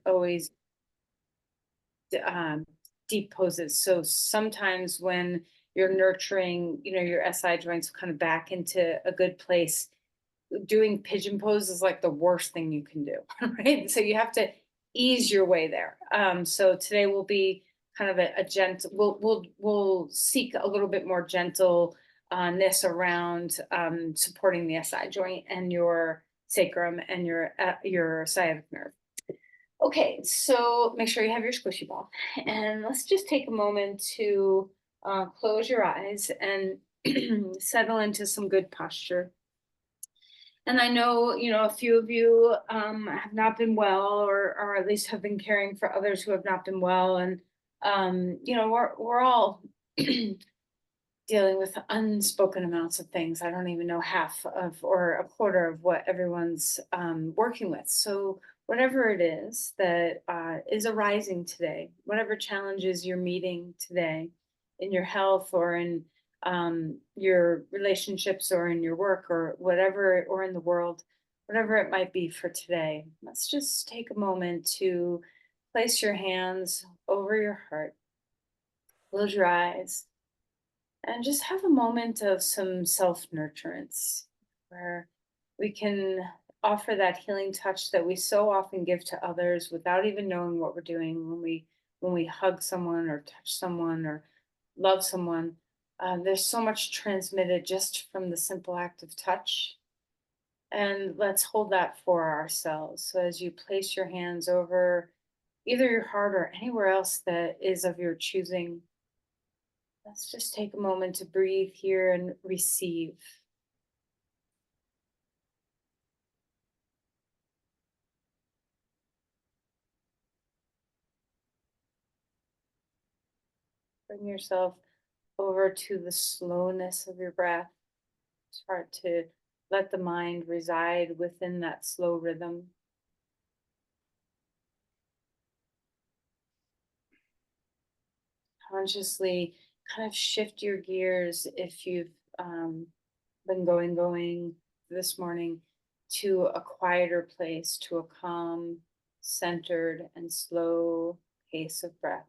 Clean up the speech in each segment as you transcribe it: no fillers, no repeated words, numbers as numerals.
always deep poses. So sometimes when you're nurturing, your SI joints kind of back into a good place, doing pigeon pose is like the worst thing you can do, right? So you have to ease your way there. So today will be kind of a gentle. We'll seek a little bit more gentle ness around supporting the SI joint and your sacrum and your sciatic nerve. Okay, so make sure you have your squishy ball, and let's just take a moment to close your eyes and settle into some good posture. And I know, a few of you have not been well, or at least have been caring for others who have not been well. And, we're all dealing with unspoken amounts of things. I don't even know half of or a quarter of what everyone's working with. So, whatever it is that is arising today, whatever challenges you're meeting today in your health or in your relationships or in your work or whatever, or in the world, whatever it might be for today, let's just take a moment to place your hands over your heart, close your eyes, and just have a moment of some self nurturance where we can offer that healing touch that we so often give to others without even knowing what we're doing when we hug someone or touch someone or love someone. There's so much transmitted just from the simple act of touch. And let's hold that for ourselves. So as you place your hands over either your heart or anywhere else that is of your choosing, let's just take a moment to breathe here and receive. Bring yourself over to the slowness of your breath. Start to let the mind reside within that slow rhythm. Consciously kind of shift your gears if you've been going this morning to a quieter place, to a calm, centered, and slow pace of breath.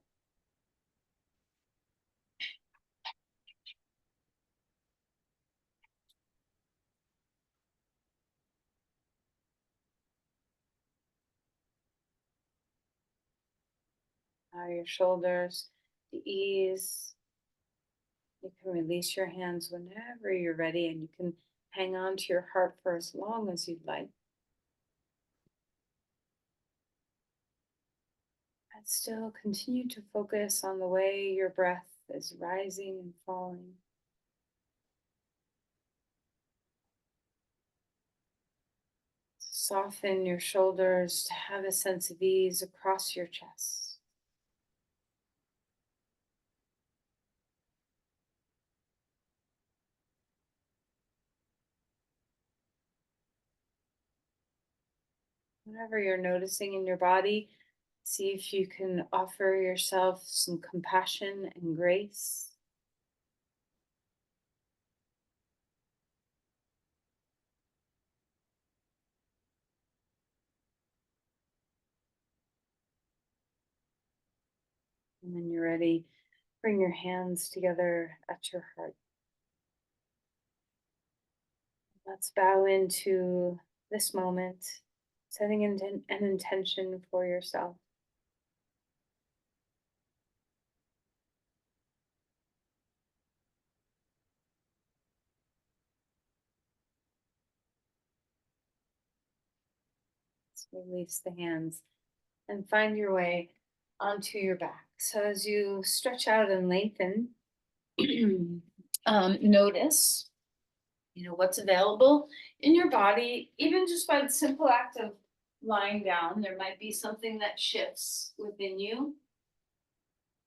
Your shoulders to ease. You can release your hands whenever you're ready, and you can hang on to your heart for as long as you'd like. And still continue to focus on the way your breath is rising and falling. Soften your shoulders to have a sense of ease across your chest. Whatever you're noticing in your body, see if you can offer yourself some compassion and grace. And when you're ready, bring your hands together at your heart. Let's bow into this moment, setting an intention for yourself. Let's release the hands and find your way onto your back. So as you stretch out and lengthen, notice, what's available in your body, even just by the simple act of lying down. There might be something that shifts within you.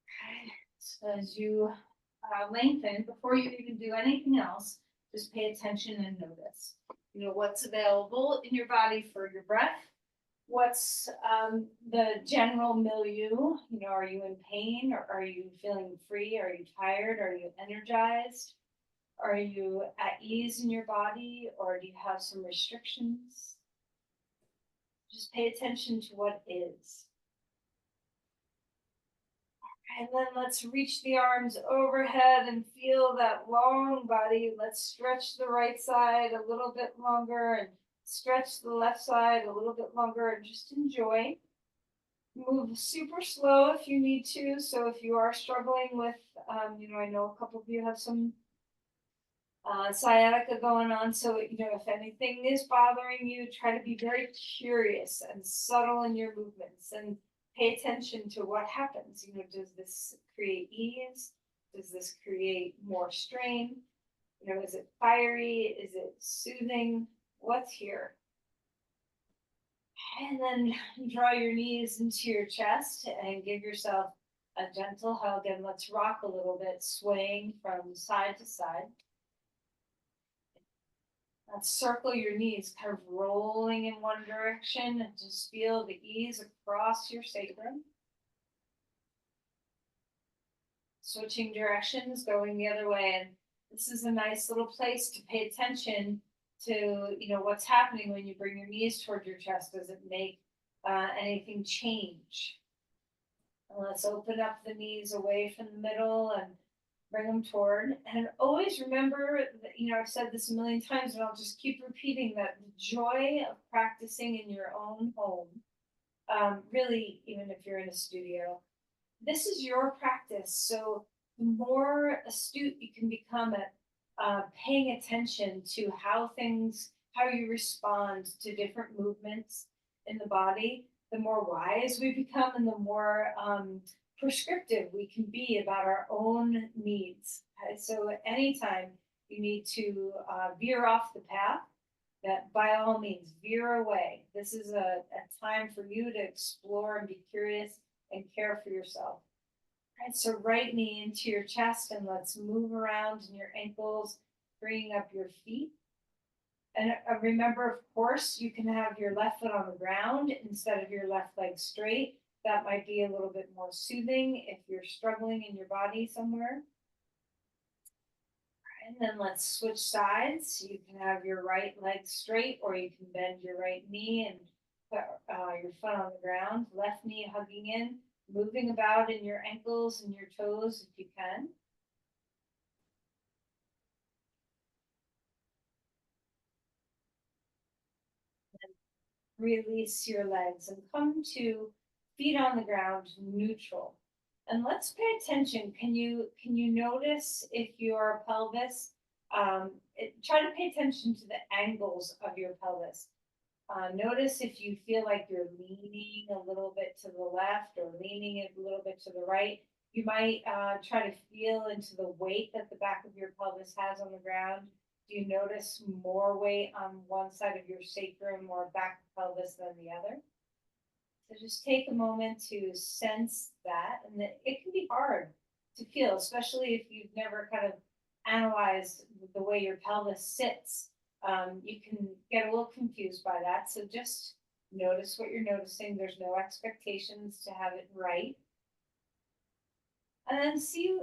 Okay. So as you lengthen, before you even do anything else, just pay attention and notice. What's available in your body for your breath. What's the general milieu? Are you in pain, or are you feeling free? Are you tired? Are you energized? Are you at ease in your body, or do you have some restrictions? Just pay attention to what is. And then let's reach the arms overhead and feel that long body. Let's stretch the right side a little bit longer and stretch the left side a little bit longer and just enjoy. Move super slow if you need to. So if you are struggling with, I know a couple of you have some sciatica going on. So, if anything is bothering you, try to be very curious and subtle in your movements and pay attention to what happens. Does this create ease? Does this create more strain? Is it fiery? Is it soothing? What's here? And then draw your knees into your chest and give yourself a gentle hug. And let's rock a little bit, swaying from side to side. And circle your knees, kind of rolling in one direction, and just feel the ease across your sacrum. Switching directions, going the other way. And this is a nice little place to pay attention to, what's happening when you bring your knees toward your chest. Does it make anything change? And let's open up the knees away from the middle and bring them toward. And always remember that, I've said this a million times, and I'll just keep repeating that the joy of practicing in your own home, really, even if you're in a studio, this is your practice. So the more astute you can become at paying attention to how you respond to different movements in the body, the more wise we become and the more prescriptive we can be about our own needs. Okay? So anytime you need to veer off the path, that by all means veer away. This is a time for you to explore and be curious and care for yourself. All right, so right knee into your chest, and let's move around in your ankles, bringing up your feet. And remember, of course, you can have your left foot on the ground instead of your left leg straight. That might be a little bit more soothing if you're struggling in your body somewhere. And then let's switch sides. You can have your right leg straight, or you can bend your right knee and put your foot on the ground. Left knee hugging in, moving about in your ankles and your toes if you can. Release your legs and come to feet on the ground, neutral. And let's pay attention. Can you notice if your pelvis, try to pay attention to the angles of your pelvis. Notice if you feel like you're leaning a little bit to the left or leaning a little bit to the right. You might try to feel into the weight that the back of your pelvis has on the ground. Do you notice more weight on one side of your sacrum or back of pelvis than the other? So just take a moment to sense that. And it can be hard to feel, especially if you've never kind of analyzed the way your pelvis sits. You can get a little confused by that. So just notice what you're noticing. There's no expectations to have it right. And then see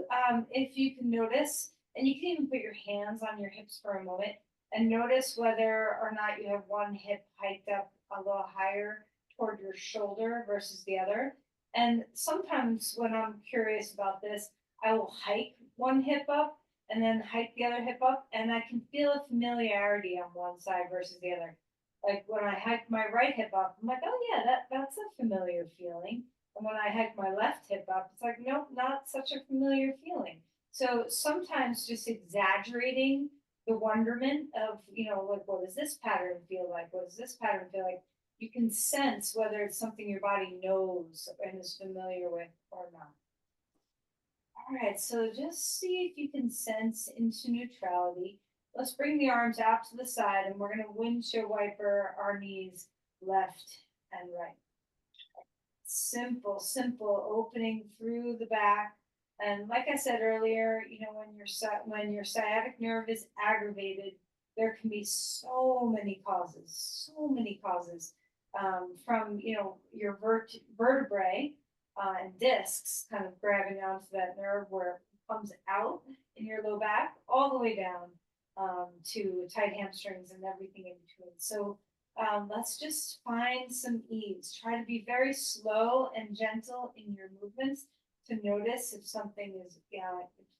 if you can notice, and you can even put your hands on your hips for a moment and notice whether or not you have one hip hiked up a little higher toward your shoulder versus the other. And sometimes when I'm curious about this, I will hike one hip up and then hike the other hip up, and I can feel a familiarity on one side versus the other. Like when I hike my right hip up, I'm like, oh yeah, that's a familiar feeling. And when I hike my left hip up, it's like, nope, not such a familiar feeling. So sometimes just exaggerating the wonderment of, like, what does this pattern feel like? What does this pattern feel like? You can sense whether it's something your body knows and is familiar with or not. All right, so just see if you can sense into neutrality. Let's bring the arms out to the side, and we're going to windshield wiper our knees left and right. Simple, opening through the back. And like I said earlier, when your sciatic nerve is aggravated, there can be so many causes, from your vertebrae and discs kind of grabbing onto that nerve where it comes out in your low back, all the way down to tight hamstrings and everything in between. So let's just find some ease. Try to be very slow and gentle in your movements to notice if something is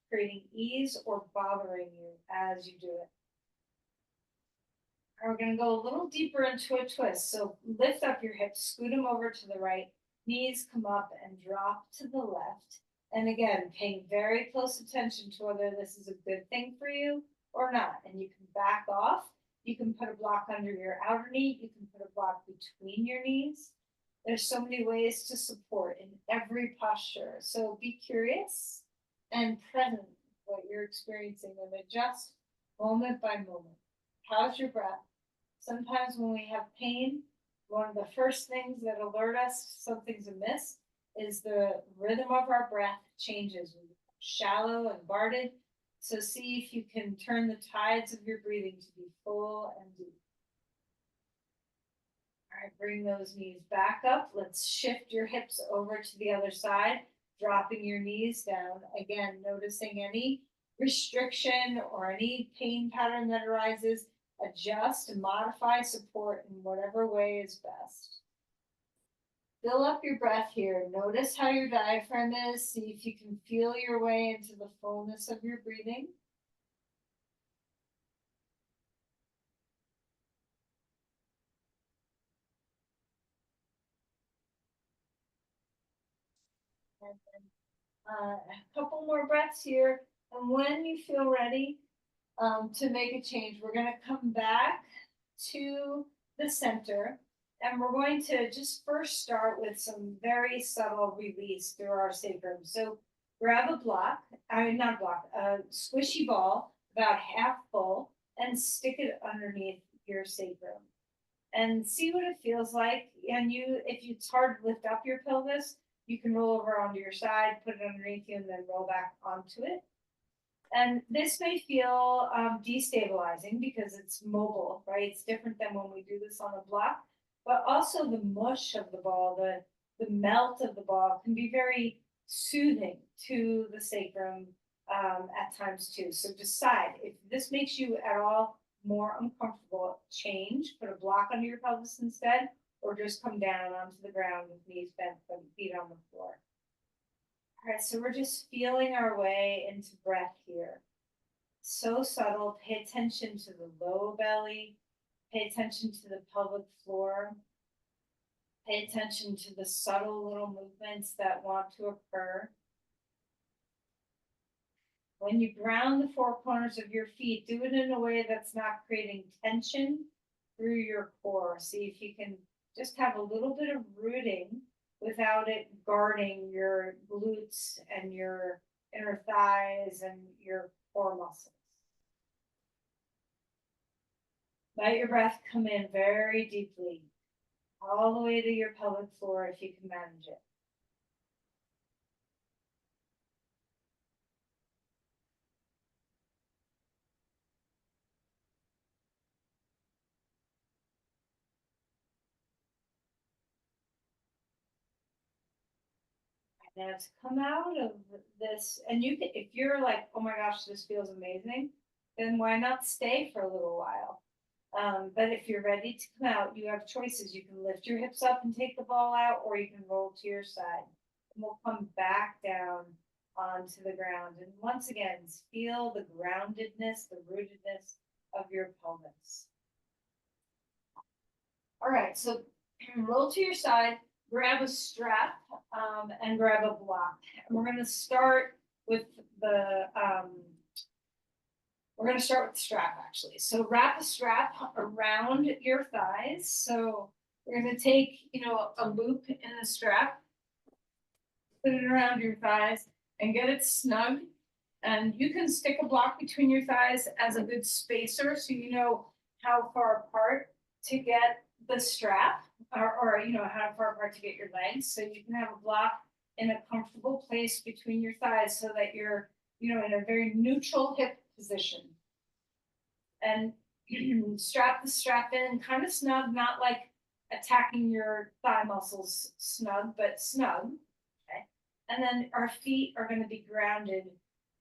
creating ease or bothering you as you do it. And we're gonna go a little deeper into a twist. So lift up your hips, scoot them over to the right, knees come up and drop to the left. And again, paying very close attention to whether this is a good thing for you or not. And you can back off. You can put a block under your outer knee. You can put a block between your knees. There's so many ways to support in every posture. So be curious and present with what you're experiencing and adjust moment by moment. How's your breath? Sometimes when we have pain, one of the first things that alert us something's amiss is the rhythm of our breath changes. We become shallow and guarded. So see if you can turn the tides of your breathing to be full and deep. All right, bring those knees back up. Let's shift your hips over to the other side, dropping your knees down. Again, noticing any restriction or any pain pattern that arises. Adjust and modify support in whatever way is best. Fill up your breath here. Notice how your diaphragm is. See if you can feel your way into the fullness of your breathing. And then a couple more breaths here. And when you feel ready to make a change, we're going to come back to the center. And we're going to just first start with some very subtle release through our sacrum. So grab a block, not a block, a squishy ball, about half full, and stick it underneath your sacrum. And see what it feels like. And if it's hard to lift up your pelvis, you can roll over onto your side, put it underneath you, and then roll back onto it. And this may feel destabilizing because it's mobile, right? It's different than when we do this on a block, but also the mush of the ball, the melt of the ball can be very soothing to the sacrum at times too. So decide if this makes you at all more uncomfortable, change, put a block under your pelvis instead, or just come down onto the ground with knees bent, feet on the floor. All right, so we're just feeling our way into breath here. So subtle. Pay attention to the low belly. Pay attention to the pelvic floor. Pay attention to the subtle little movements that want to occur. When you ground the four corners of your feet, do it in a way that's not creating tension through your core. See if you can just have a little bit of rooting without it guarding your glutes and your inner thighs and your core muscles. Let your breath come in very deeply, all the way to your pelvic floor if you can manage it. Now to come out of this, and you can, if you're like, oh my gosh, this feels amazing, then why not stay for a little while? But if you're ready to come out, you have choices. You can lift your hips up and take the ball out, or you can roll to your side. And we'll come back down onto the ground. And once again, feel the groundedness, the rootedness of your pelvis. All right, so roll to your side, grab a strap, and grab a block. And we're going to start with the strap actually. So wrap a strap around your thighs. So we're going to take, a loop in the strap, put it around your thighs, and get it snug. And you can stick a block between your thighs as a good spacer, so you know how far apart to get the strap, or how far apart to get your legs. So you can have a block in a comfortable place between your thighs so that you're, in a very neutral hip position. And strap the strap in kind of snug, not like attacking your thigh muscles snug, but snug. Okay. And then our feet are going to be grounded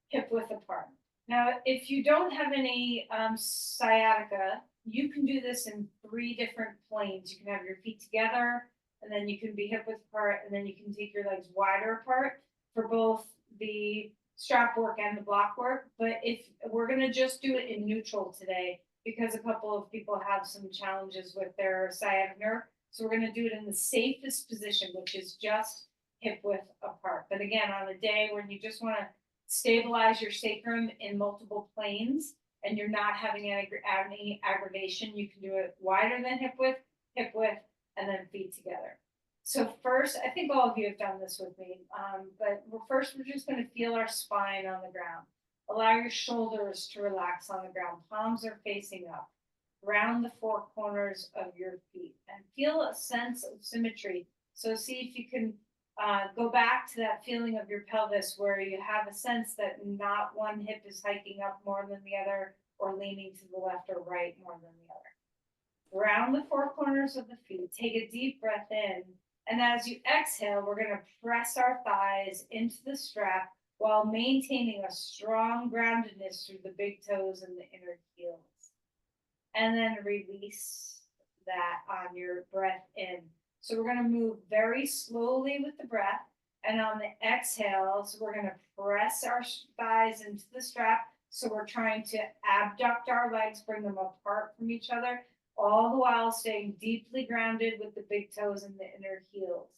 hip width apart. Now, if you don't have any sciatica, you can do this in 3 different planes. You can have your feet together, and then you can be hip width apart, and then you can take your legs wider apart for both the strap work and the block work. But if we're gonna just do it in neutral today, because a couple of people have some challenges with their sciatic nerve, so we're gonna do it in the safest position, which is just hip width apart. But again, on a day when you just wanna stabilize your sacrum in multiple planes, and you're not having any aggravation, you can do it wider than hip width, and then feet together. So first, I think all of you have done this with me, but we're just going to feel our spine on the ground. Allow your shoulders to relax on the ground. Palms are facing up. Round the 4 corners of your feet and feel a sense of symmetry. So see if you can go back to that feeling of your pelvis where you have a sense that not one hip is hiking up more than the other or leaning to the left or right more than the other. Round the 4 corners of the feet, take a deep breath in, and as you exhale, we're going to press our thighs into the strap while maintaining a strong groundedness through the big toes and the inner heels. And then release that on your breath in. So we're going to move very slowly with the breath. And on the exhales, we're going to press our thighs into the strap. So we're trying to abduct our legs, bring them apart from each other, all the while staying deeply grounded with the big toes and the inner heels.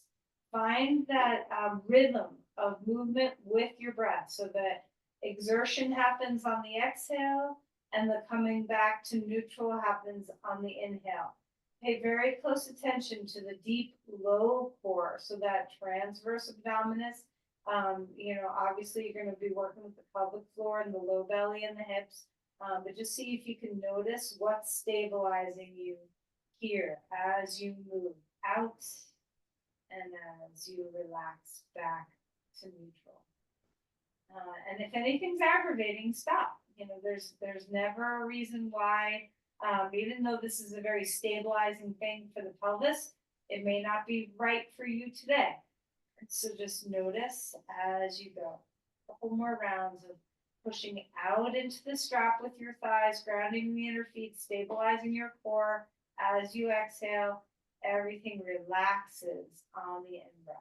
Find that rhythm of movement with your breath so that exertion happens on the exhale and the coming back to neutral happens on the inhale. Pay very close attention to the deep low core, so that transverse abdominis. Obviously you're going to be working with the pelvic floor and the low belly and the hips, but just see if you can notice what's stabilizing you here as you move out and as you relax back to neutral. And if anything's aggravating, stop. There's never a reason why. Even though this is a very stabilizing thing for the pelvis, it may not be right for you today. So just notice as you go. A couple more rounds of pushing out into the strap with your thighs, grounding the inner feet, stabilizing your core. As you exhale, everything relaxes on the in-breath.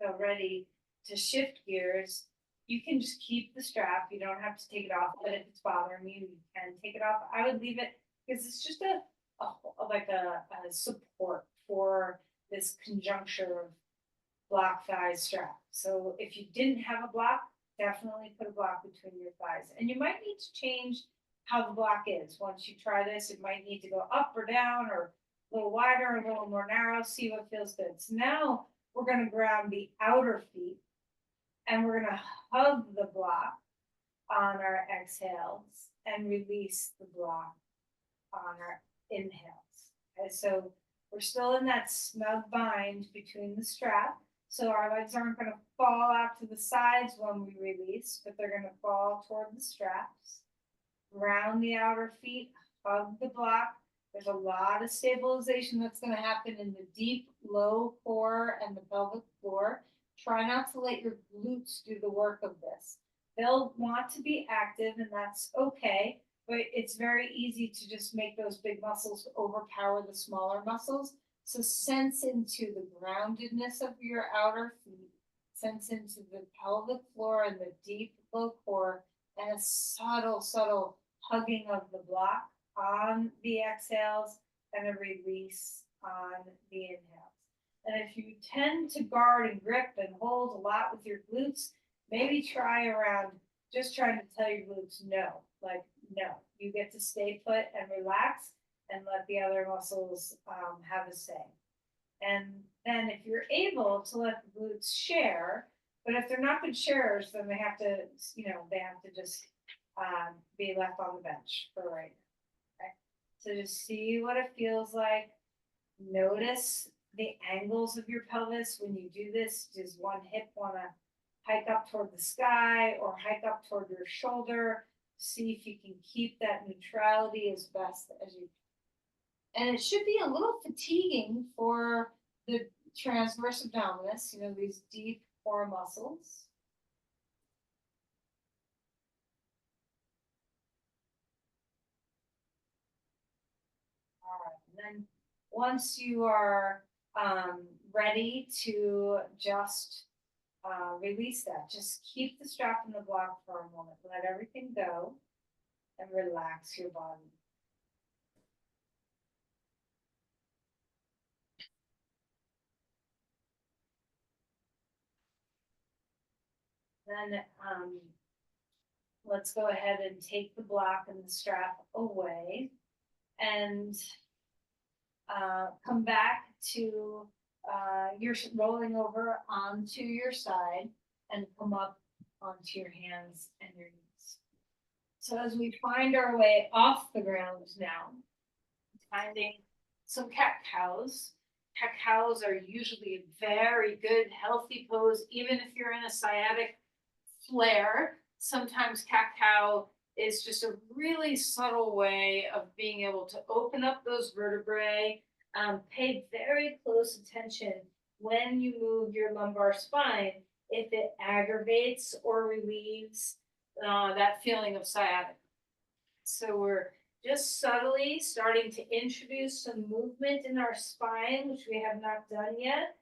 So ready to shift gears, you can just keep the strap. You don't have to take it off, but if it's bothering you, you can take it off. I would leave it because it's just a support for this conjuncture of block thighs strap. So if you didn't have a block, definitely put a block between your thighs. And you might need to change how the block is. Once you try this, it might need to go up or down or a little wider, a little more narrow, see what feels good. So now we're going to ground the outer feet and we're going to hug the block on our exhales and release the block on our inhales. Okay, so we're still in that snug bind between the strap. So our legs aren't going to fall out to the sides when we release, but they're going to fall toward the straps. Round the outer feet, hug the block. There's a lot of stabilization that's going to happen in the deep low core and the pelvic floor. Try not to let your glutes do the work of this. They'll want to be active, and that's okay, but it's very easy to just make those big muscles overpower the smaller muscles. So sense into the groundedness of your outer feet, sense into the pelvic floor and the deep low core, and a subtle hugging of the block on the exhales and a release on the inhales. And if you tend to guard and grip and hold a lot with your glutes, maybe try around just trying to tell your glutes no, like no, you get to stay put and relax and let the other muscles have a say. And then if you're able to let the glutes share, but if they're not good sharers, then they have to just be left on the bench for right now. Okay? So just see what it feels like. Notice the angles of your pelvis when you do this. Does one hip want to hike up toward the sky or hike up toward your shoulder? See if you can keep that neutrality as best as you can. And it should be a little fatiguing for the transverse abdominis, you know, these deep core muscles. All right, and then once you are ready to just release that, just keep the strap in the block for a moment. Let everything go and relax your body. Then let's go ahead and take the block and the strap away and come back to you're rolling over onto your side and come up onto your hands and your knees. So as we find our way off the ground now, finding some cat cows. Cat cows are usually a very good, healthy pose, even if you're in a sciatic flare. Sometimes cat cow is just a really subtle way of being able to open up those vertebrae. Pay very close attention when you move your lumbar spine if it aggravates or relieves that feeling of sciatica. So we're just subtly starting to introduce some movement in our spine, which we have not done yet.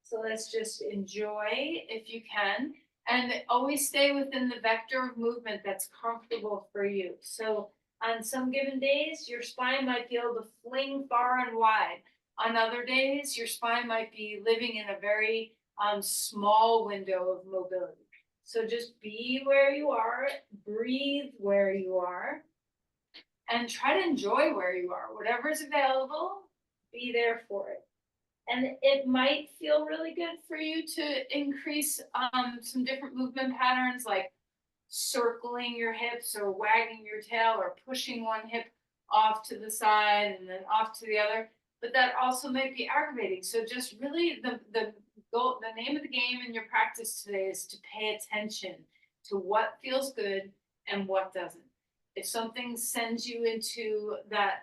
So let's just enjoy if you can. And always stay within the vector of movement that's comfortable for you. So on some given days, your spine might be able to fling far and wide. On other days, your spine might be living in a very small window of mobility. So just be where you are, breathe where you are, and try to enjoy where you are. Whatever's available, be there for it. And it might feel really good for you to increase some different movement patterns like circling your hips or wagging your tail or pushing one hip off to the side and then off to the other. But that also might be aggravating. So just really the goal, the name of the game in your practice today is to pay attention to what feels good and what doesn't. If something sends you into that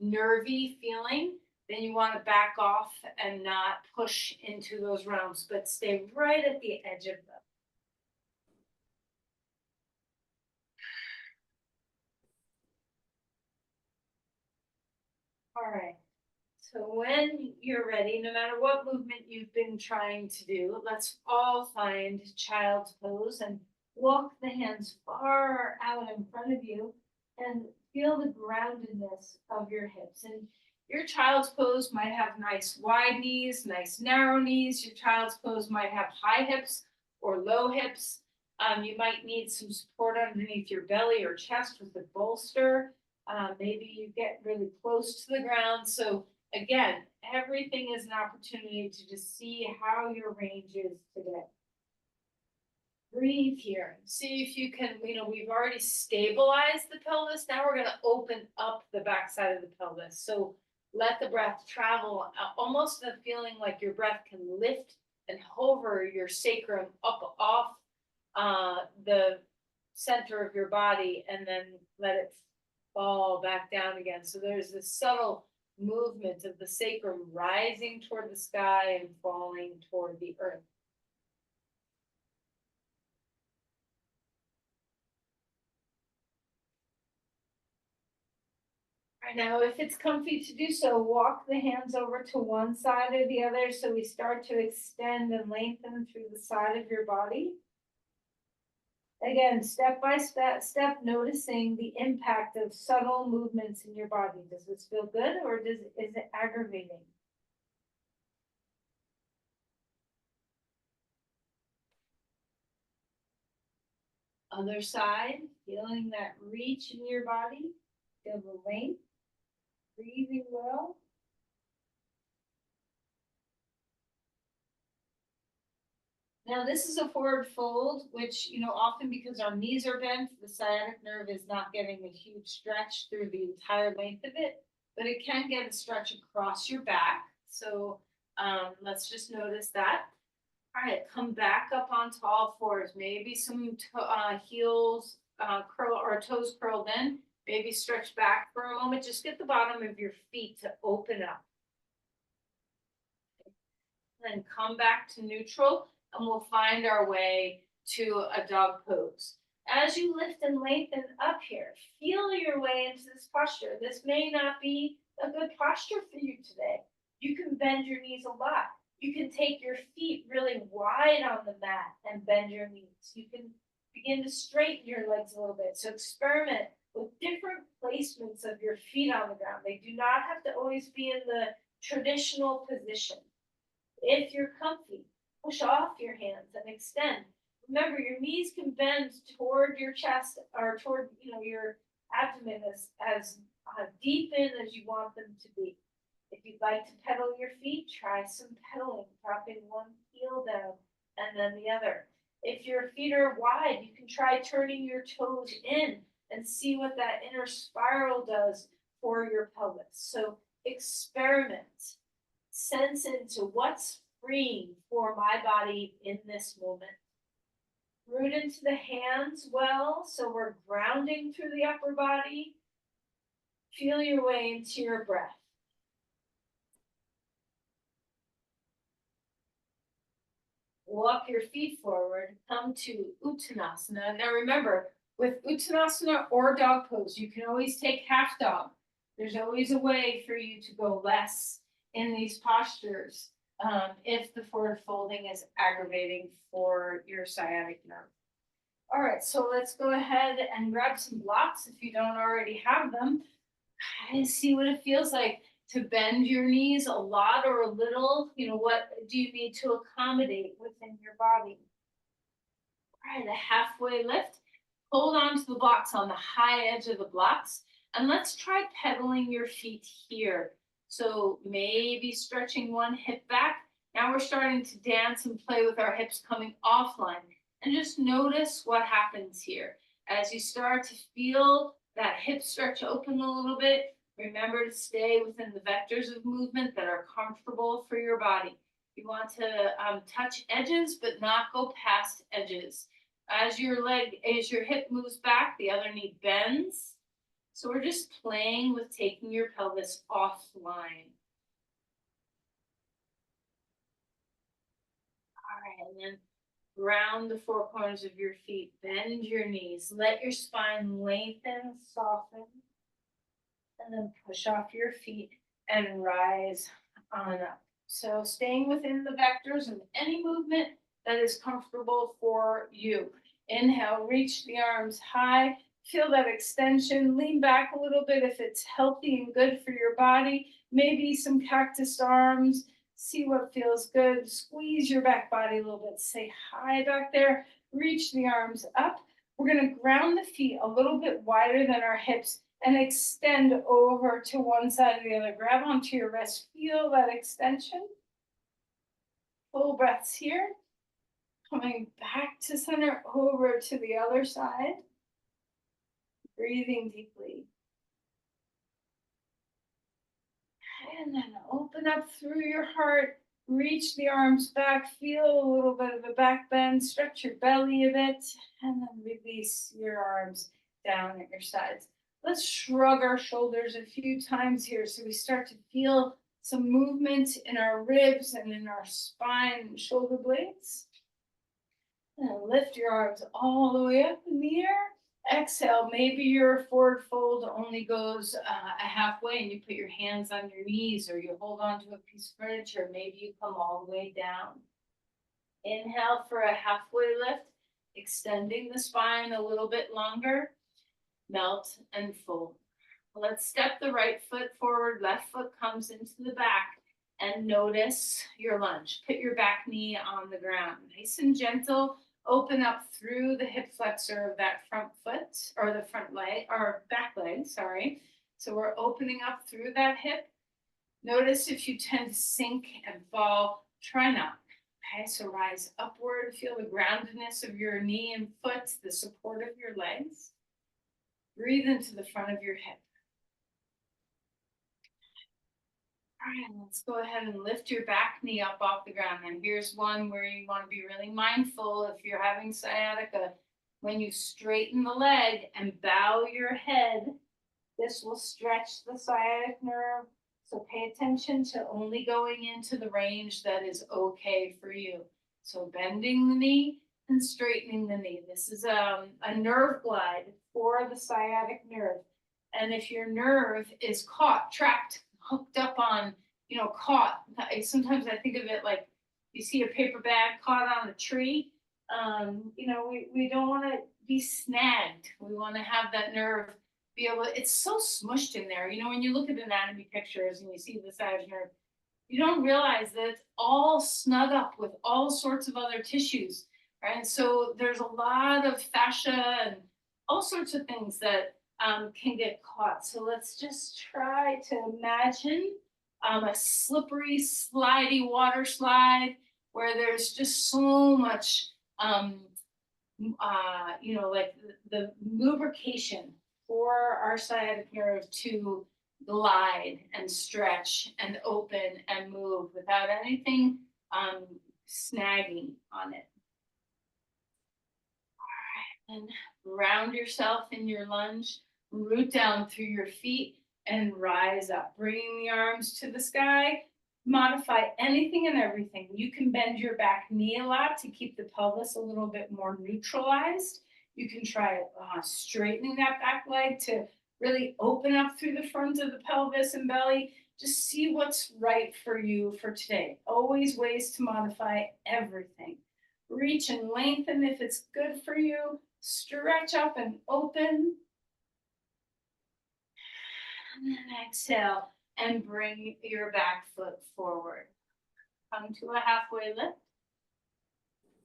nervy feeling, then you want to back off and not push into those realms, but stay right at the edge of them. All right. So when you're ready, no matter what movement you've been trying to do, let's all find child's pose and walk the hands far out in front of you and feel the groundedness of your hips. And your child's pose might have nice wide knees, nice narrow knees. Your child's pose might have high hips or low hips. You might need some support underneath your belly or chest with a bolster. Maybe you get really close to the ground. So again, everything is an opportunity to just see how your range is today. Breathe here. See if you can, we've already stabilized the pelvis. Now we're going to open up the backside of the pelvis. So let the breath travel, almost the feeling like your breath can lift and hover your sacrum up off the center of your body and then let it fall back down again. So there's this subtle movement of the sacrum rising toward the sky and falling toward the earth. All right, now, if it's comfy to do so, walk the hands over to one side or the other so we start to extend and lengthen through the side of your body. Again, step by step, noticing the impact of subtle movements in your body. Does this feel good or is it aggravating? Other side, feeling that reach in your body, feel the length, breathing well. Now this is a forward fold, which, often because our knees are bent, the sciatic nerve is not getting a huge stretch through the entire length of it. but it can get a stretch across your back. So let's just notice that. All right, come back up onto all fours. Maybe some heels curl or toes curled in. Maybe stretch back for a moment. Just get the bottom of your feet to open up. Then come back to neutral and we'll find our way to a dog pose. As you lift and lengthen up here, feel your way into this posture. This may not be a good posture for you today. You can bend your knees a lot. You can take your feet really wide on the mat and bend your knees. You can begin to straighten your legs a little bit. So experiment with different placements of your feet on the ground. They do not have to always be in the traditional position. If you're comfy, push off your hands and extend. Remember, your knees can bend toward your chest or toward your abdomen as deep in as you want them to be. If you'd like to pedal your feet, try some pedaling, dropping one heel down and then the other. If your feet are wide, you can try turning your toes in and see what that inner spiral does for your pelvis. So experiment. Sense into what's freeing for my body in this moment. Root into the hands well, so we're grounding through the upper body. Feel your way into your breath. Walk your feet forward, come to Uttanasana. Now remember, with Uttanasana or dog pose, you can always take half dog. There's always a way for you to go less in these postures if the forward folding is aggravating for your sciatic nerve. All right, so let's go ahead and grab some blocks if you don't already have them and see what it feels like to bend your knees a lot or a little. What do you need to accommodate within your body? All right, a halfway lift. Hold on to the blocks on the high edge of the blocks, and let's try pedaling your feet here. So maybe stretching one hip back. Now we're starting to dance and play with our hips coming offline. And just notice what happens here. As you start to feel that hip stretch open a little bit, remember to stay within the vectors of movement that are comfortable for your body. You want to touch edges, but not go past edges. As your hip moves back, the other knee bends. So we're just playing with taking your pelvis offline. All right, and then ground the four corners of your feet, bend your knees, let your spine lengthen, soften, and then push off your feet and rise on up. So staying within the vectors of any movement that is comfortable for you. Inhale, reach the arms high. Feel that extension, lean back a little bit if it's healthy and good for your body. Maybe some cactus arms, see what feels good. Squeeze your back body a little bit, say hi back there. Reach the arms up. We're gonna ground the feet a little bit wider than our hips and extend over to one side or the other. Grab onto your wrist, feel that extension. Full breaths here. Coming back to center, over to the other side. Breathing deeply. And then open up through your heart. Reach the arms back. Feel a little bit of a back bend. Stretch your belly a bit. And then release your arms down at your sides. Let's shrug our shoulders a few times here so we start to feel some movement in our ribs and in our spine and shoulder blades. And lift your arms all the way up in the air. Exhale, maybe your forward fold only goes a halfway and you put your hands on your knees or you hold on to a piece of furniture. Maybe you come all the way down. Inhale for a halfway lift, extending the spine a little bit longer. Melt and fold. Let's step the right foot forward, left foot comes into the back, and notice your lunge. Put your back knee on the ground. Nice and gentle. Open up through the hip flexor of that front foot, or the front leg, or back leg, sorry. So we're opening up through that hip. Notice if you tend to sink and fall, try not. Okay, so rise upward, feel the groundedness of your knee and foot, the support of your legs. Breathe into the front of your hip. right, let's go ahead and lift your back knee up off the ground. And here's one where you want to be really mindful if you're having sciatica. When you straighten the leg and bow your head, this will stretch the sciatic nerve. So pay attention to only going into the range that is okay for you. So bending the knee and straightening the knee. This is a nerve glide for the sciatic nerve. And if your nerve is caught, trapped, hooked up on, caught, sometimes I think of it like you see a paper bag caught on a tree. We don't want to be snagged. We want to have that nerve be able, it's so smushed in there. When you look at anatomy pictures and you see the sciatic nerve, you don't realize that it's all snug up with all sorts of other tissues, right? So there's a lot of fascia and all sorts of things that can get caught. So let's just try to imagine a slippery, slidey water slide where there's just so much, like the lubrication for our sciatic nerve to glide and stretch and open and move without anything snagging on it. All right, and round yourself in your lunge, root down through your feet and rise up, bringing the arms to the sky. Modify anything and everything. You can bend your back knee a lot to keep the pelvis a little bit more neutralized. You can try straightening that back leg to really open up through the front of the pelvis and belly. Just see what's right for you for today. Always ways to modify everything. Reach and lengthen if it's good for you. Stretch up and open. And then exhale and bring your back foot forward. Come to a halfway lift.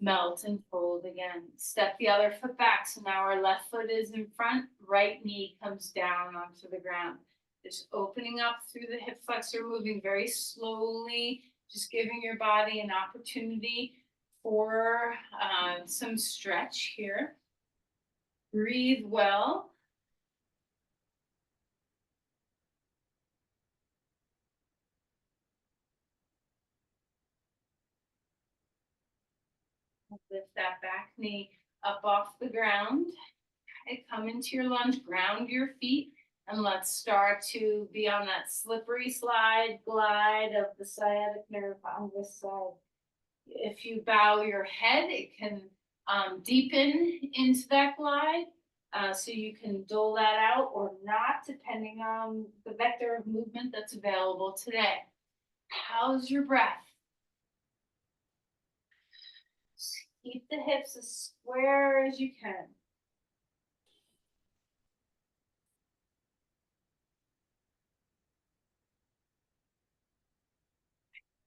Melt and fold again. Step the other foot back. So now our left foot is in front, right knee comes down onto the ground. Just opening up through the hip flexor, moving very slowly, just giving your body an opportunity for some stretch here. Breathe well. Lift that back knee up off the ground. Okay, come into your lunge, ground your feet, and let's start to be on that slippery slide, glide of the sciatic nerve on this side. If you bow your head, it can deepen into that glide. So you can dole that out or not, depending on the vector of movement that's available today. How's your breath? Keep the hips as square as you can.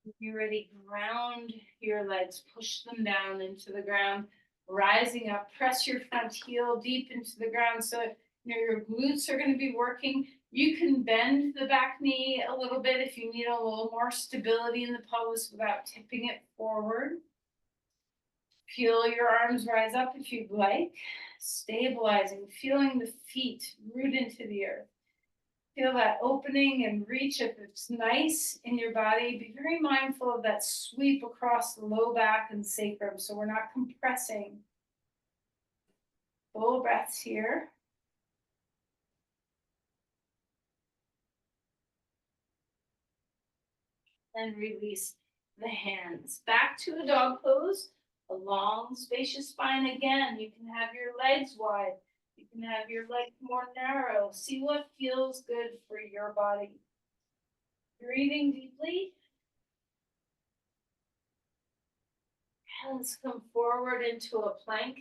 If you're ready, ground your legs, push them down into the ground, rising up, press your front heel deep into the ground so your glutes are going to be working. You can bend the back knee a little bit if you need a little more stability in the pelvis without tipping it forward. Feel your arms rise up if you'd like, stabilizing, feeling the feet root into the earth. Feel that opening and reach if it's nice in your body. Be very mindful of that sweep across the low back and sacrum so we're not compressing. Full breaths here. And release the hands. Back to a dog pose. A long, spacious spine again. You can have your legs wide. You can have your legs more narrow. See what feels good for your body. Breathing deeply. Hands come forward into a plank,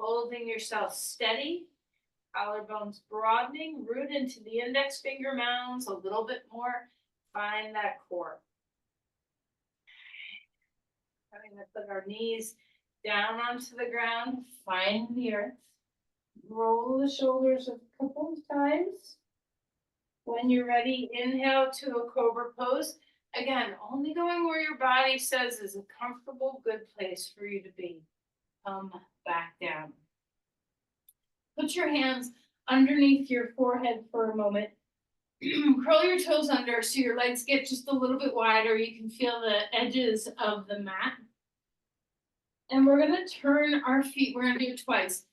holding yourself steady. Collarbones broadening, root into the index finger mounds a little bit more. Find that core. Having to put our knees down onto the ground, find the earth. Roll the shoulders a couple of times. When you're ready, inhale to a cobra pose. Again, only going where your body says is a comfortable, good place for you to be. Come back down. Put your hands underneath your forehead for a moment. Curl your toes under so your legs get just a little bit wider. You can feel the edges of the mat. And we're gonna turn our feet, we're gonna do it twice.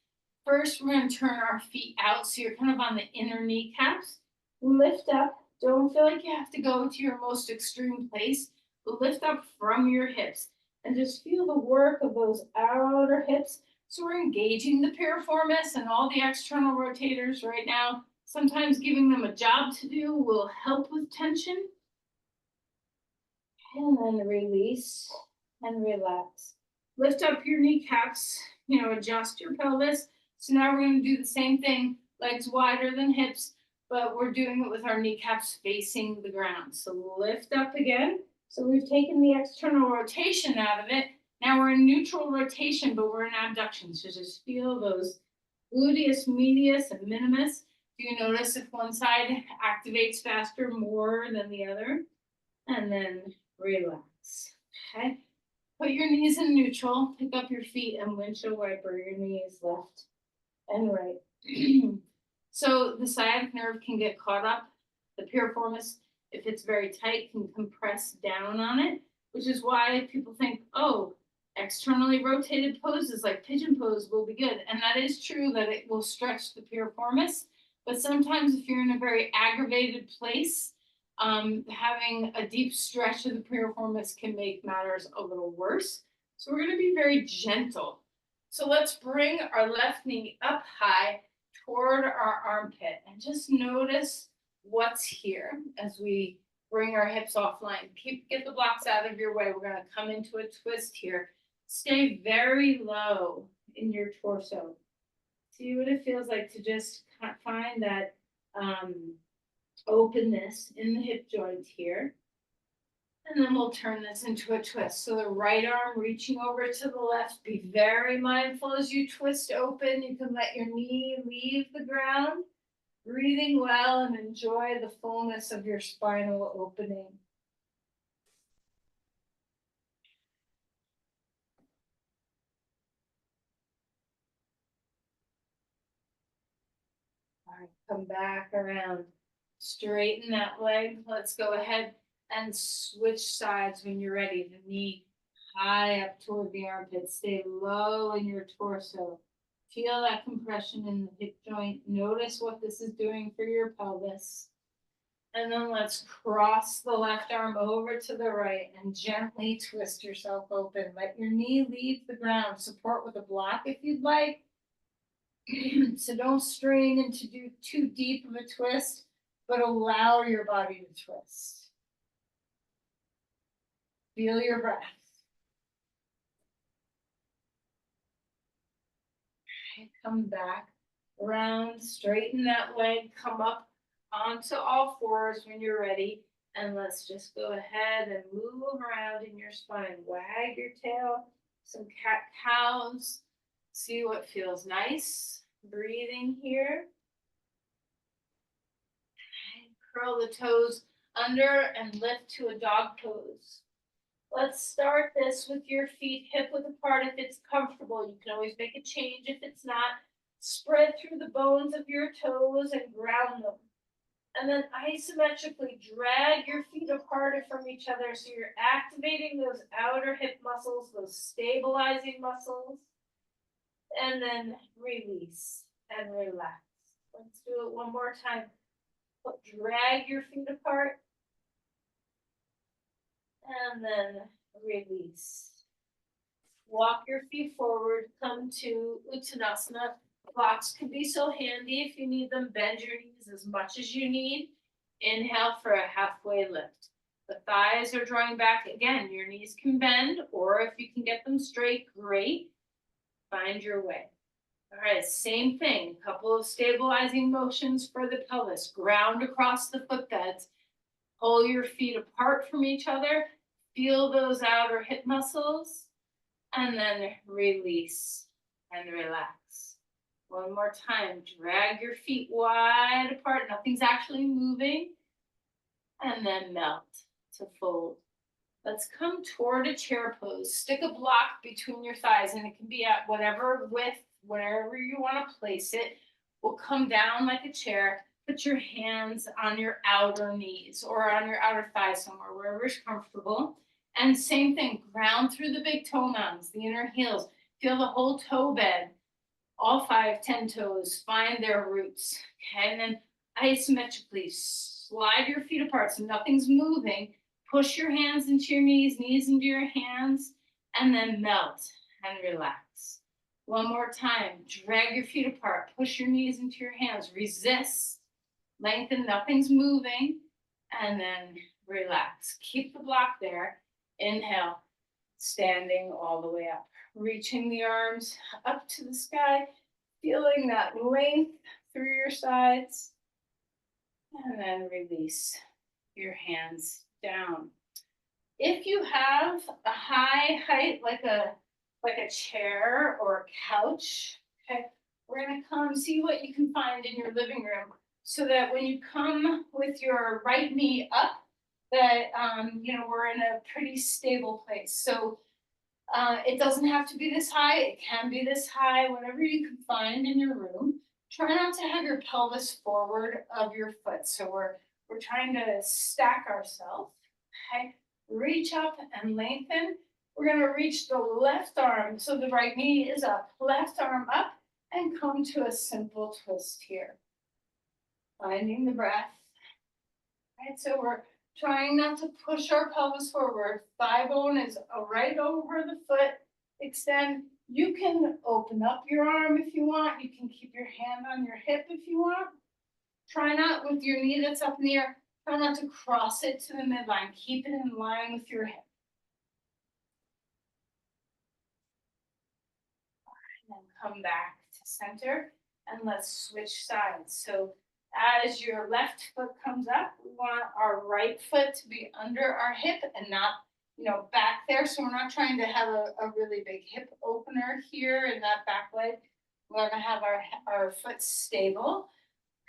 First, we're gonna turn our feet out so you're kind of on the inner kneecaps. Lift up, don't feel like you have to go to your most extreme place, but lift up from your hips and just feel the work of those outer hips. So we're engaging the piriformis and all the external rotators right now. Sometimes giving them a job to do will help with tension. And then release and relax. Lift up your kneecaps, adjust your pelvis. So now we're going to do the same thing, legs wider than hips, but we're doing it with our kneecaps facing the ground. So lift up again. So we've taken the external rotation out of it. Now we're in neutral rotation, but we're in abduction. So just feel those gluteus medius and minimus. Do you notice if one side activates faster more than the other? And then relax. Okay. Put your knees in neutral. Pick up your feet and windshield wiper your knees left and right. So the sciatic nerve can get caught up. The piriformis, if it's very tight, can compress down on it, which is why people think, oh, externally rotated poses like pigeon pose will be good. And that is true that it will stretch the piriformis. But sometimes if you're in a very aggravated place, having a deep stretch of the piriformis can make matters a little worse. So we're going to be very gentle. So let's bring our left knee up high toward our armpit and just notice what's here as we bring our hips offline. Get the blocks out of your way. We're going to come into a twist here. Stay very low in your torso. See what it feels like to just find that openness in the hip joint here. And then we'll turn this into a twist. So the right arm reaching over to the left. Be very mindful as you twist open. You can let your knee leave the ground. Breathing well and enjoy the fullness of your spinal opening. All right, come back around. Straighten that leg. Let's go ahead and switch sides when you're ready. The knee high up toward the armpit. Stay low in your torso. Feel that compression in the hip joint. Notice what this is doing for your pelvis. And then let's cross the left arm over to the right and gently twist yourself open. Let your knee leave the ground. Support with a block if you'd like. So don't strain into too deep of a twist, but allow your body to twist. Feel your breath. Okay, come back around, straighten that leg, come up onto all fours when you're ready. And let's just go ahead and move around in your spine. Wag your tail, some cat-cows. See what feels nice. Breathing here. And curl the toes under and lift to a dog pose. Let's start this with your feet hip width apart if it's comfortable. You can always make a change if it's not. Spread through the bones of your toes and ground them. And then isometrically drag your feet apart from each other so you're activating those outer hip muscles, those stabilizing muscles. And then release and relax. Let's do it one more time. Drag your feet apart. And then release. Walk your feet forward. Come to Uttanasana. Blocks can be so handy if you need them. Bend your knees as much as you need. Inhale for a halfway lift. The thighs are drawing back. Again, your knees can bend, or if you can get them straight, great. Find your way. All right, same thing. Couple of stabilizing motions for the pelvis. Ground across the footbeds. Pull your feet apart from each other. Feel those outer hip muscles. And then release and relax. One more time. Drag your feet wide apart. Nothing's actually moving. And then melt to fold. Let's come toward a chair pose. Stick a block between your thighs, and it can be at whatever width, wherever you want to place it. We'll come down like a chair. put your hands on your outer knees or on your outer thighs somewhere, wherever is comfortable. And same thing, ground through the big toe mounds, the inner heels. Feel the whole toe bed, all 5, 10 toes, find their roots. Okay, and then isometrically slide your feet apart so nothing's moving. Push your hands into your knees, knees into your hands, and then melt and relax. One more time, drag your feet apart, push your knees into your hands, resist, lengthen, nothing's moving, and then relax. Keep the block there. Inhale, standing all the way up, reaching the arms up to the sky, feeling that length through your sides, and then release your hands down. If you have a high height, like a chair or a couch, okay, we're gonna come see what you can find in your living room, so that when you come with your right knee up, that we're in a pretty stable place. So it doesn't have to be this high, it can be this high, whatever you can find in your room. Try not to have your pelvis forward of your foot. So we're trying to stack ourselves. Okay, reach up and lengthen. We're gonna reach the left arm, so the right knee is up, left arm up, and come to a simple twist here. Finding the breath. All right, so we're trying not to push our pelvis forward. Thigh bone is right over the foot. Extend. You can open up your arm if you want. You can keep your hand on your hip if you want. Try not, with your knee that's up in the air, try not to cross it to the midline. Keep it in line with your hip. And then come back to center, and let's switch sides. So as your left foot comes up, we want our right foot to be under our hip and not, back there. So we're not trying to have a really big hip opener here in that back leg. We want to have our foot stable.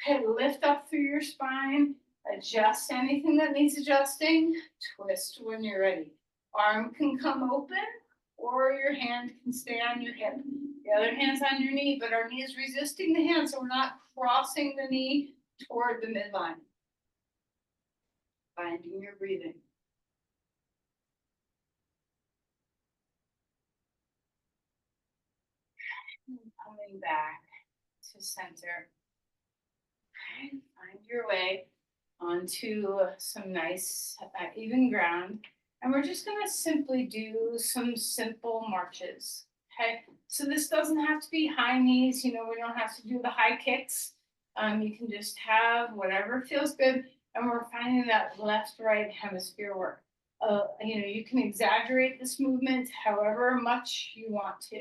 Okay, lift up through your spine, adjust anything that needs adjusting, twist when you're ready. Arm can come open, or your hand can stay on your hip. The other hand's on your knee, but our knee is resisting the hand, so we're not crossing the knee toward the midline. Finding your breathing. And coming back to center. Okay, find your way onto some nice even ground. And we're just gonna simply do some simple marches. Okay, so this doesn't have to be high knees, we don't have to do the high kicks. You can just have whatever feels good, and we're finding that left-right hemisphere work. You can exaggerate this movement however much you want to.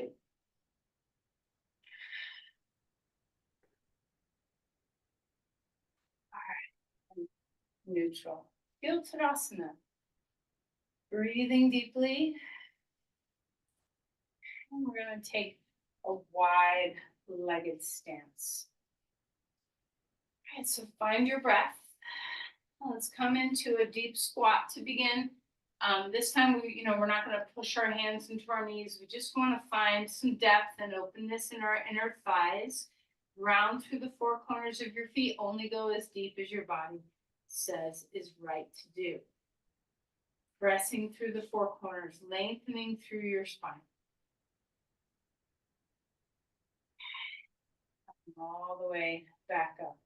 All right, neutral. Feel Tadasana. Breathing deeply. And we're going to take a wide-legged stance. All right, so find your breath. Let's come into a deep squat to begin. This time, we're not going to push our hands into our knees. We just want to find some depth and openness in our inner thighs. Round through the 4 corners of your feet. Only go as deep as your body says is right to do. Pressing through the 4 corners, lengthening through your spine. All the way back up.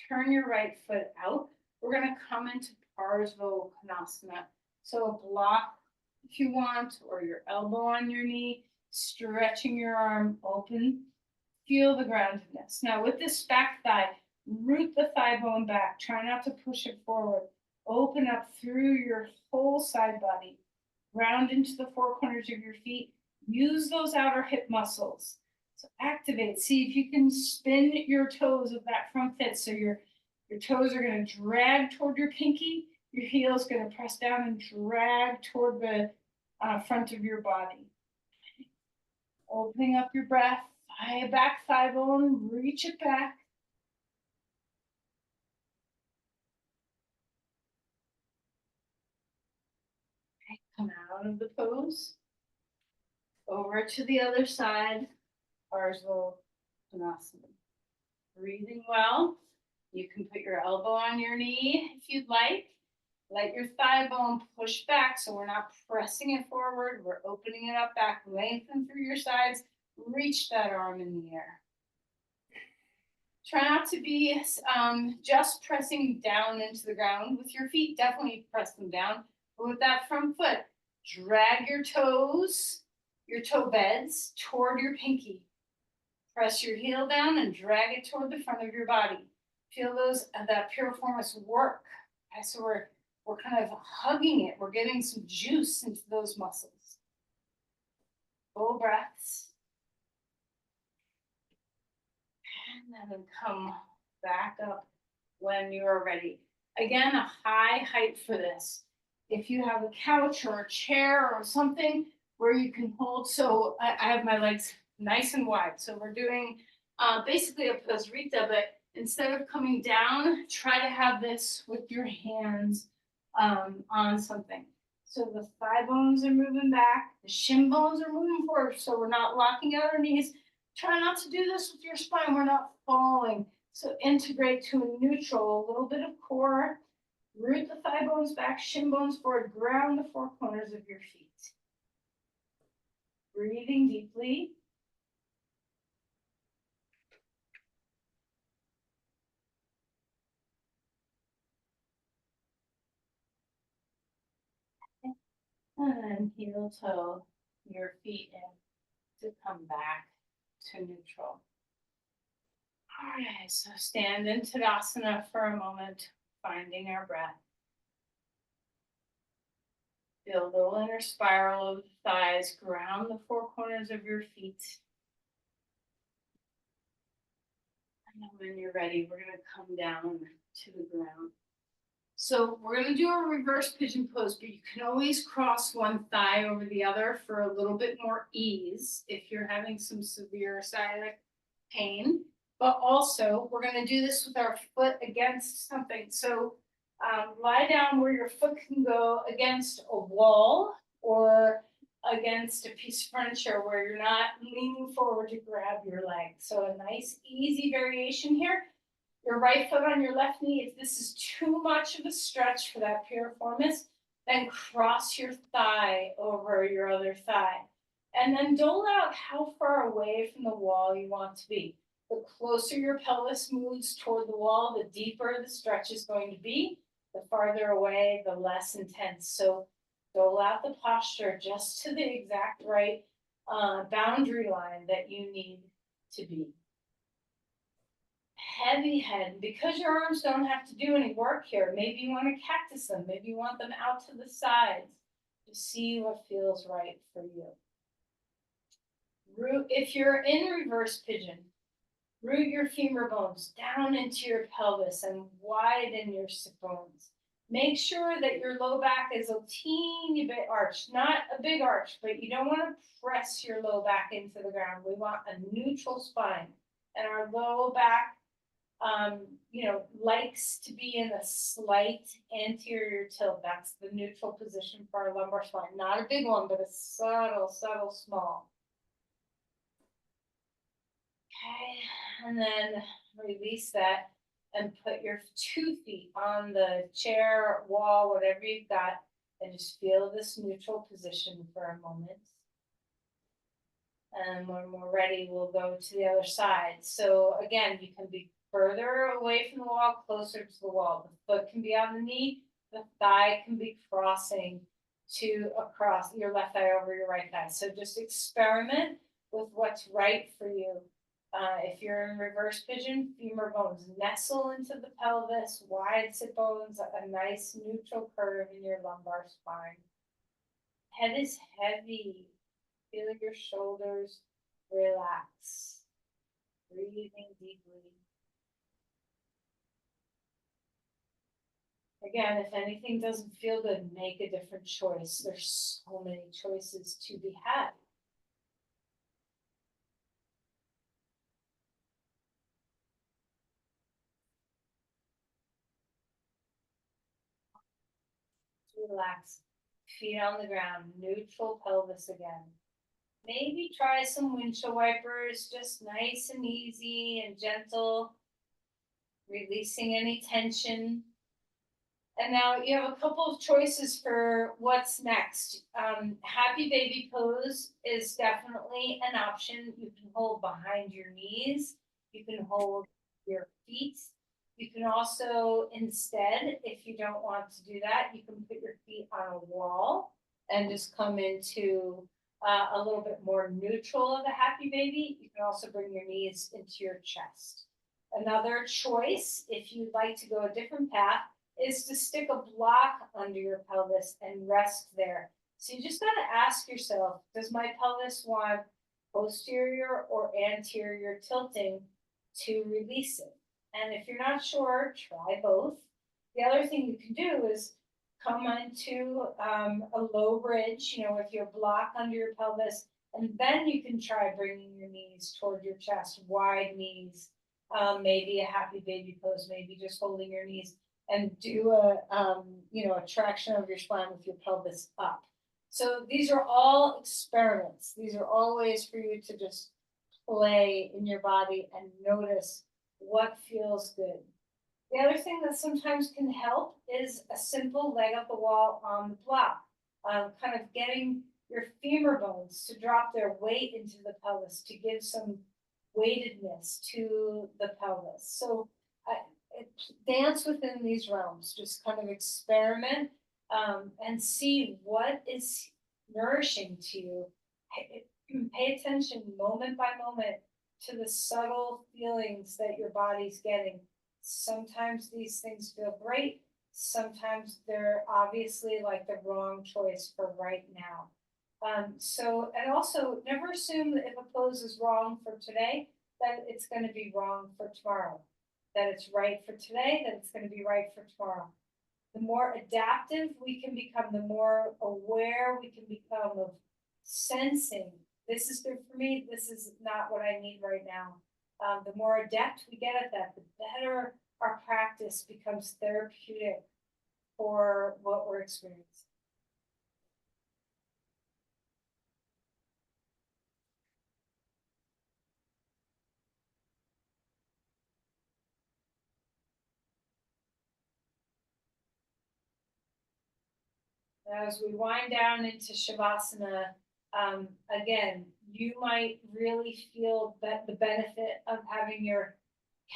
Turn your right foot out. We're going to come into Parsvottanasana. So a block if you want, or your elbow on your knee, stretching your arm open. Feel the groundedness. Now with this back thigh, root the thigh bone back. Try not to push it forward. Open up through your whole side body. Round into the 4 corners of your feet. Use those outer hip muscles. So activate. See if you can spin your toes of that front foot. So your toes are going to drag toward your pinky. Your heel is going to press down and drag toward the front of your body. Opening up your breath. Back thigh bone. Reach it back. Okay, come out of the pose. Over to the other side. Parsvottanasana. Breathing well. You can put your elbow on your knee if you'd like. Let your thigh bone push back so we're not pressing it forward. We're opening it up back, lengthen through your sides. Reach that arm in the air. Try not to be just pressing down into the ground with your feet. Definitely press them down. But with that front foot, drag your toes, your toe beds toward your pinky. Press your heel down and drag it toward the front of your body. Feel that piriformis work. Okay, so we're kind of hugging it. We're getting some juice into those muscles. Full breaths. And then come back up when you are ready. Again, a high height for this. If you have a couch or a chair or something where you can hold, so I have my legs nice and wide. So we're doing basically a posrita, but instead of coming down, try to have this with your hands on something. So the thigh bones are moving back, the shin bones are moving forward, so we're not locking out our knees. Try not to do this with your spine, we're not falling. So integrate to a neutral, a little bit of core, root the thigh bones back, shin bones forward, ground the four corners of your feet. Breathing deeply. And then heel toe your feet in to come back to neutral. All right, so stand in Tadasana for a moment, finding our breath. Feel a little inner spiral of the thighs, ground the four corners of your feet. And then when you're ready, we're gonna come down to the ground. So we're gonna do a reverse pigeon pose, but you can always cross one thigh over the other for a little bit more ease if you're having some severe sciatic pain. But also, we're gonna do this with our foot against something. So lie down where your foot can go against a wall or against a piece of furniture where you're not leaning forward to grab your leg. So a nice, easy variation here. Your right foot on your left knee. If this is too much of a stretch for that piriformis, then cross your thigh over your other thigh. And then dole out how far away from the wall you want to be. The closer your pelvis moves toward the wall, the deeper the stretch is going to be. The farther away, the less intense. So dole out the posture just to the exact right boundary line that you need to be. Heavy head. Because your arms don't have to do any work here, maybe you want to cactus them, maybe you want them out to the sides to see what feels right for you. If you're in reverse pigeon, root your femur bones down into your pelvis and widen your sit bones. Make sure that your low back is a teeny bit arched, not a big arch, but you don't want to press your low back into the ground. We want a neutral spine, and our low back likes to be in a slight anterior tilt. That's the neutral position for our lumbar spine. Not a big one, but a subtle, small. Okay, and then release that and put your 2 feet on the chair, wall, whatever you've got, and just feel this neutral position for a moment. And when we're ready, we'll go to the other side. So again, you can be further away from the wall, closer to the wall. The foot can be on the knee, the thigh can be crossing across your left thigh over your right thigh. So just experiment with what's right for you. If you're in reverse pigeon, femur bones nestle into the pelvis, wide sit bones, a nice neutral curve in your lumbar spine. Head is heavy. Feel your shoulders relax. Breathing deeply. Again, if anything doesn't feel good, make a different choice. There's so many choices to be had. Relax. Feet on the ground, neutral pelvis again. Maybe try some windshield wipers, just nice and easy and gentle. releasing any tension. And now you have a couple of choices for what's next. Happy baby pose is definitely an option. You can hold behind your knees. You can hold your feet. You can also, instead, if you don't want to do that, you can put your feet on a wall and just come into a little bit more neutral of a happy baby. You can also bring your knees into your chest. Another choice, if you'd like to go a different path, is to stick a block under your pelvis and rest there. So you just got to ask yourself, does my pelvis want posterior or anterior tilting to release it? And if you're not sure, try both. The other thing you can do is come into a low bridge, with your block under your pelvis, and then you can try bringing your knees toward your chest, wide knees, maybe a happy baby pose, maybe just holding your knees, and do a traction of your spine with your pelvis up. So these are all experiments. These are all ways for you to just play in your body and notice what feels good. The other thing that sometimes can help is a simple leg up the wall on the block, kind of getting your femur bones to drop their weight into the pelvis to give some weightedness to the pelvis. So dance within these realms, just kind of experiment and see what is nourishing to you. Pay attention moment by moment to the subtle feelings that your body's getting. Sometimes these things feel great. Sometimes they're obviously like the wrong choice for right now. And also never assume that if a pose is wrong for today, that it's going to be wrong for tomorrow. That it's right for today, that it's going to be right for tomorrow. The more adaptive we can become, the more aware we can become of sensing, this is good for me, this is not what I need right now. The more adept we get at that, the better our practice becomes therapeutic for what we're experiencing. As we wind down into Shavasana, again, you might really feel that the benefit of having your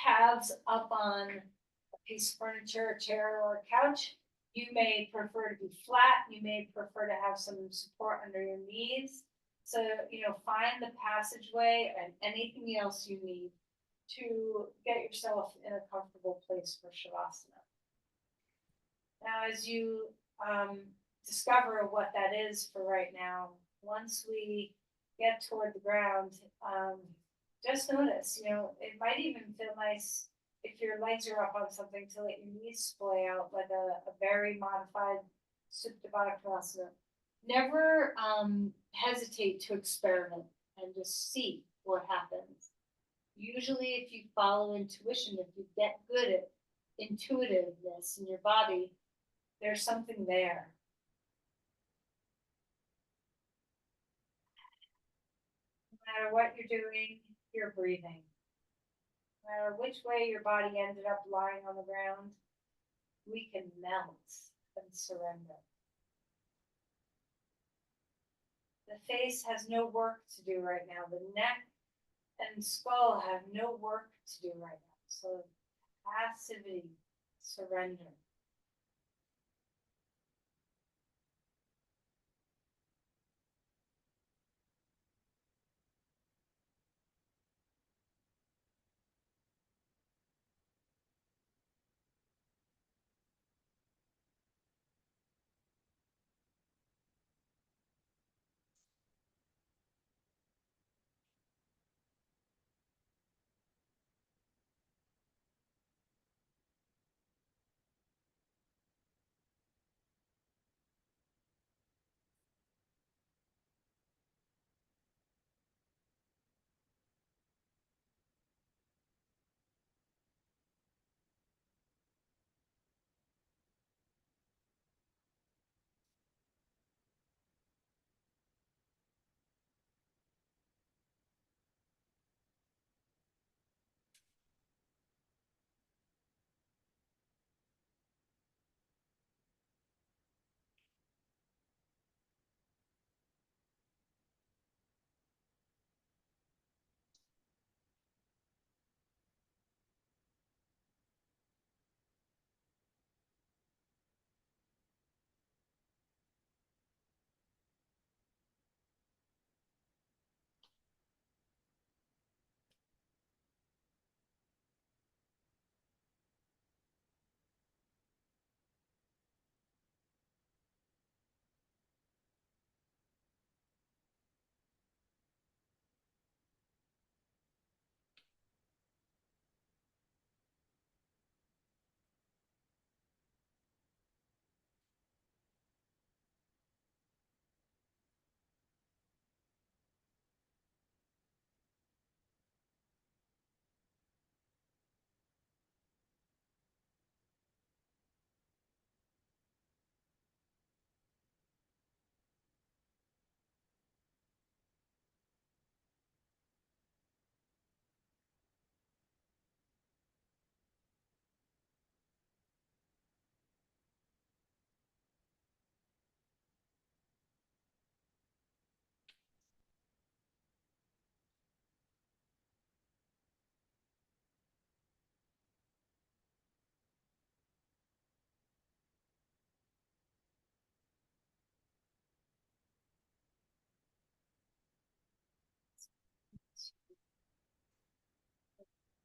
calves up on a piece of furniture, a chair, or a couch. You may prefer to be flat. You may prefer to have some support under your knees. So, find the passageway and anything else you need to get yourself in a comfortable place for Shavasana. Now, as you discover what that is for right now, once we get toward the ground, just notice, it might even feel nice if your legs are up on something to let your knees splay out like a very modified Supta Baddha Konasana. Never hesitate to experiment and just see what happens. Usually if you follow intuition, if you get good at intuitiveness in your body, there's something there. No matter what you're doing, you're breathing. No matter which way your body ended up lying on the ground, we can melt and surrender. The face has no work to do right now. The neck and skull have no work to do right now. So passivity, surrender.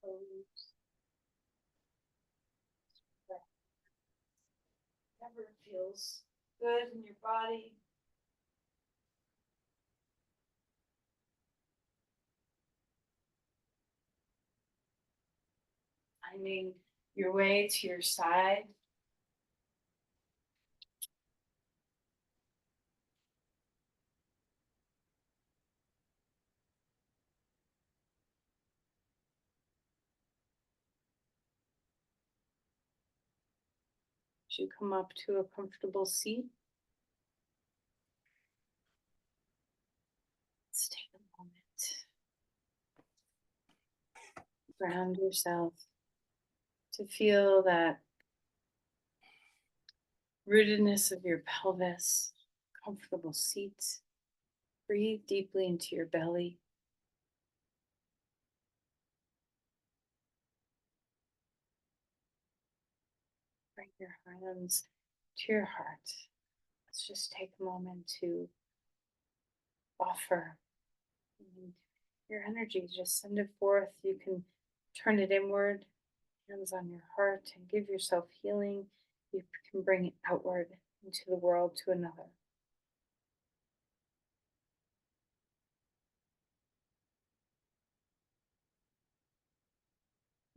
Whatever feels good in your body. Finding your way to your side. As you come up to a comfortable seat, let's take a moment. Ground yourself to feel that rootedness of your pelvis, comfortable seat. Breathe deeply into your belly. Bring your hands to your heart. Let's just take a moment to offer your energy. Just send it forth. You can turn it inward, hands on your heart, and give yourself healing. You can bring it outward into the world to another.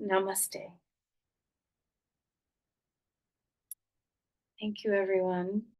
Namaste. Thank you, everyone.